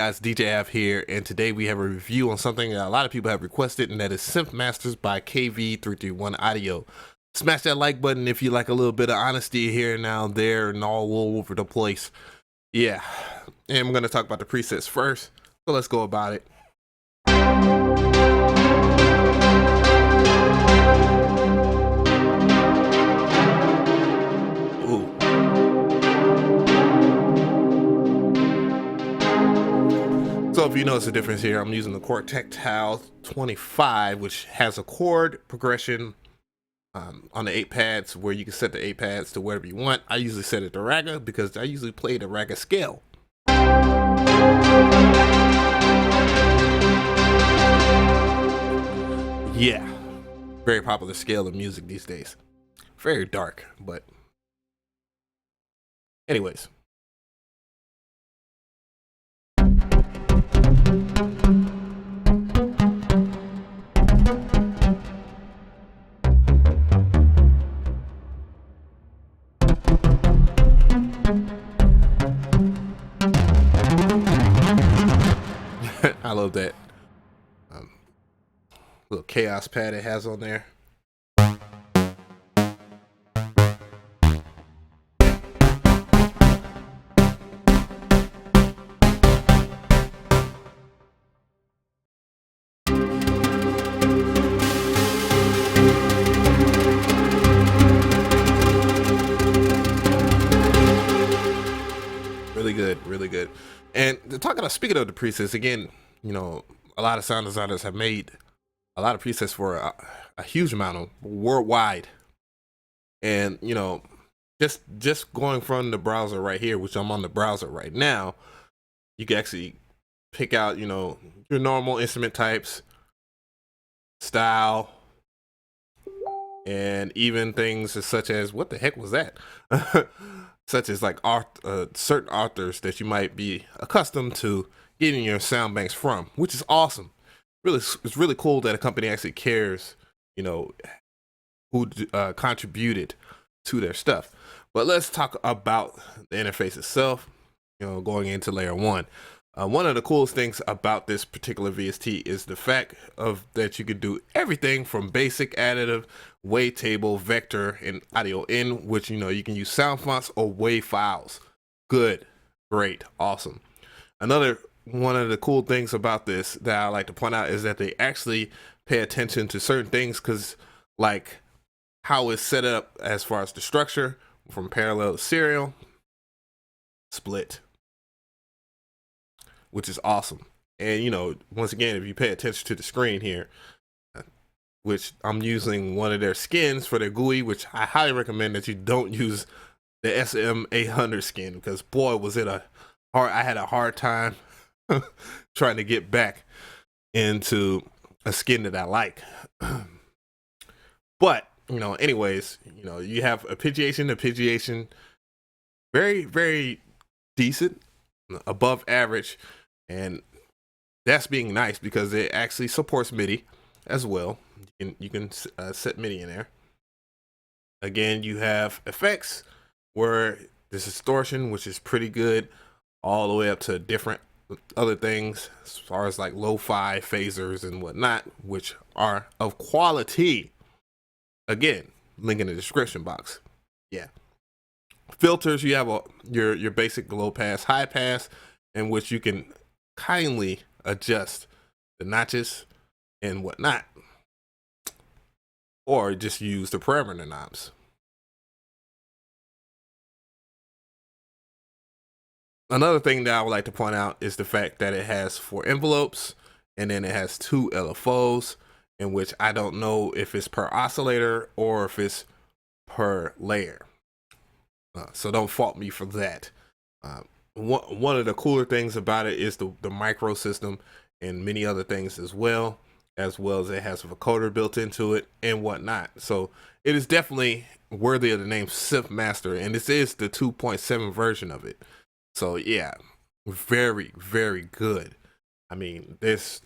Guys, DJ Av here, and today we have a review on something that a lot of people have requested, and that is Synth Masters by KV331audio. Smash that like button if you like a little bit of honesty here, now, there, and all over the place. Yeah, and I'm going to talk about the presets first, so let's go about it. So if you notice the difference here, I'm using the Chord Tactile 25, which has a chord progression on the 8 pads where you can set the 8 pads to whatever you want. I usually set it to Raga because I usually play the Raga scale. Yeah, very popular scale of music these days. Very dark, but anyways. I love that little chaos pad it has on there. Really good. And speaking of the presets, again, you know, a lot of sound designers have made a lot of presets for a huge amount of worldwide. And, you know, just going from the browser right here, which I'm on the browser right now, you can actually pick out, you know, your normal instrument types, style, and even things such as, what the heck was that? Such as like certain authors that you might be accustomed to getting your sound banks from, which is awesome. Really, it's really cool that a company actually cares, you know, who contributed to their stuff. But let's talk about the interface itself, you know, going into layer 1. One of the coolest things about this particular VST is the fact that you could do everything from basic, additive, wavetable, vector, and audio in, which, you know, you can use sound fonts or wave files. Good, great, awesome. Another one of the cool things about this that I like to point out is that they actually pay attention to certain things, because like how it's set up as far as the structure from parallel to serial, split, which is awesome. And, you know, once again, if you pay attention to the screen here, which I'm using one of their skins for their GUI, which I highly recommend that you don't use the SM800 skin, because boy, was it I had a hard time trying to get back into a skin that I like. But, you know, anyways, you know, you have arpeggiation, very, very decent, above average. And that's being nice because it actually supports MIDI as well. You can set MIDI in there. Again, you have effects where there's distortion, which is pretty good, all the way up to different other things as far as like lo-fi phasers and whatnot, which are of quality. Again, link in the description box. Yeah. Filters, you have your basic low pass, high pass, in which you can kindly adjust the notches and whatnot, or just use the parameter knobs. Another thing that I would like to point out is the fact that it has 4 envelopes, and then it has 2 LFOs, in which I don't know if it's per oscillator or if it's per layer. So don't fault me for that. One of the cooler things about it is the micro system and many other things as well as it has a vocoder built into it and whatnot. So it is definitely worthy of the name Synth Master, and this is the 2.7 version of it. So yeah, very, very good. I mean, there's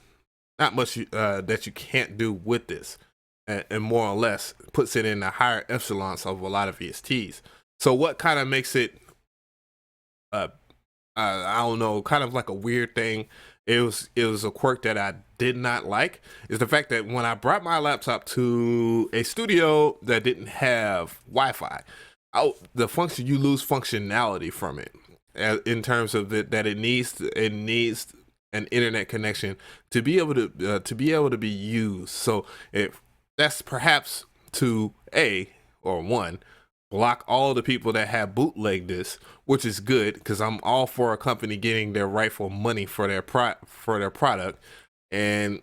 not much that you can't do with this, and more or less puts it in the higher echelons of a lot of VSTs. So what kind of makes it I don't know, kind of like a weird thing. It was a quirk that I did not like, is the fact that when I brought my laptop to a studio that didn't have Wi-Fi, the function, you lose functionality from it, in terms of that it needs an internet connection to be able to be used. So if that's perhaps to a or one, block all the people that have bootlegged this, which is good because I'm all for a company getting their rightful money for their product. And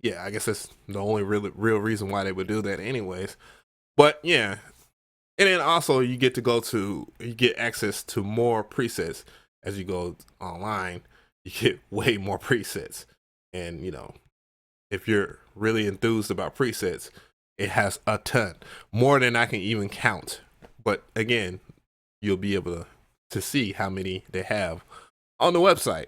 yeah, I guess that's the only real reason why they would do that anyways. But yeah, and then also you get access to more presets as you go online. You get way more presets, and if you're really enthused about presets, it has a ton, more than I can even count. But again, you'll be able to see how many they have on the website.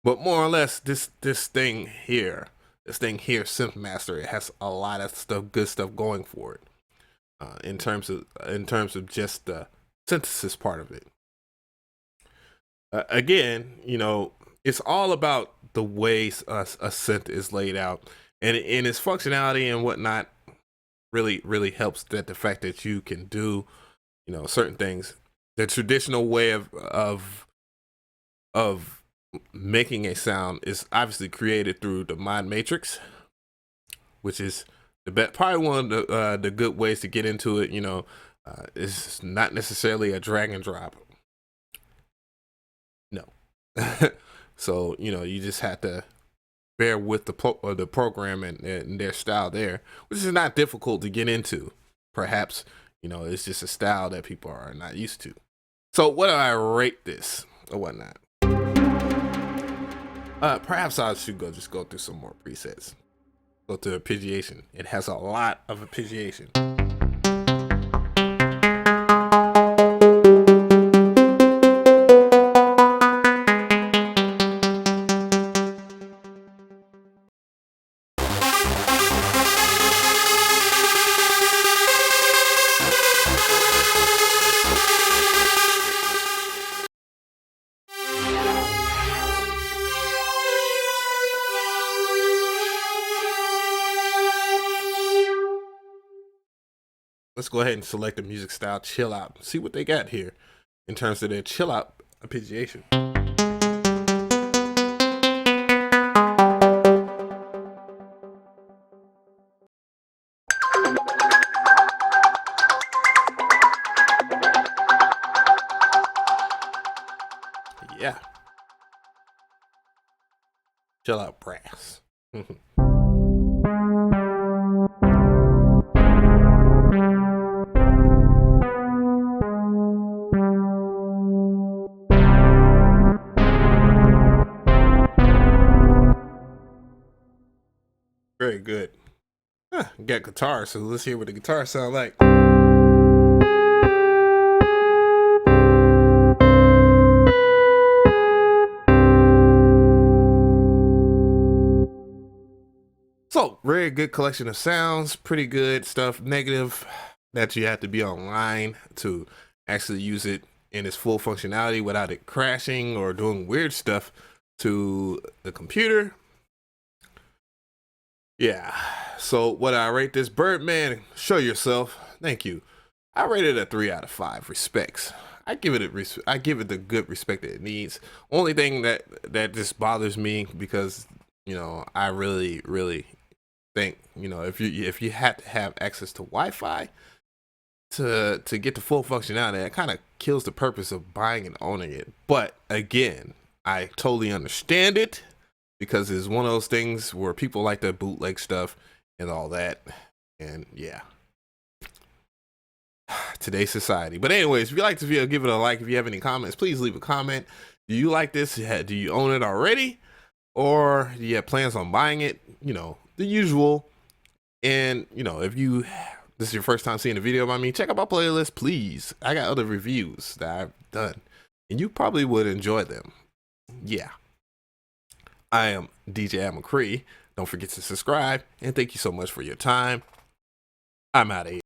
But more or less, this thing here, Synth Master, it has a lot of good stuff going for it. In terms of just the synthesis part of it. Again, it's all about the ways a synth is laid out, and its functionality and whatnot really helps. That the fact that you can do certain things, the traditional way of making a sound is obviously created through the mod matrix, which is probably one of the good ways to get into it. It's not necessarily a drag and drop. No. So you just have to bear with the program and their style there, which is not difficult to get into. Perhaps it's just a style that people are not used to. So what do I rate this or whatnot? Perhaps I should just go through some more presets. Go to arpeggiation. It has a lot of arpeggiation. Let's go ahead and select the music style chill out. See what they got here in terms of their chill out arpeggiation. Yeah. Chill out brass. Very good. Got guitar, so let's hear what the guitar sound like. So, very good collection of sounds, pretty good stuff. Negative that you have to be online to actually use it in its full functionality without it crashing or doing weird stuff to the computer. Yeah. So what I rate this, Birdman, show yourself. Thank you. I rated it a 3 out of 5 respects. I give it the good respect that it needs. Only thing that just bothers me, because I really think if you had to have access to Wi-Fi to get the full functionality, it kind of kills the purpose of buying and owning it. But again, I totally understand it, because it's one of those things where people like to bootleg stuff and all that. And yeah, today's society. But anyways, if you like this video, give it a like. If you have any comments, please leave a comment. Do you like this? Do you own it already? Or do you have plans on buying it? The usual. And if this is your first time seeing a video by me, check out my playlist, please. I got other reviews that I've done, and you probably would enjoy them. Yeah. I am DJ McCree. Don't forget to subscribe, and thank you so much for your time. I'm out of here.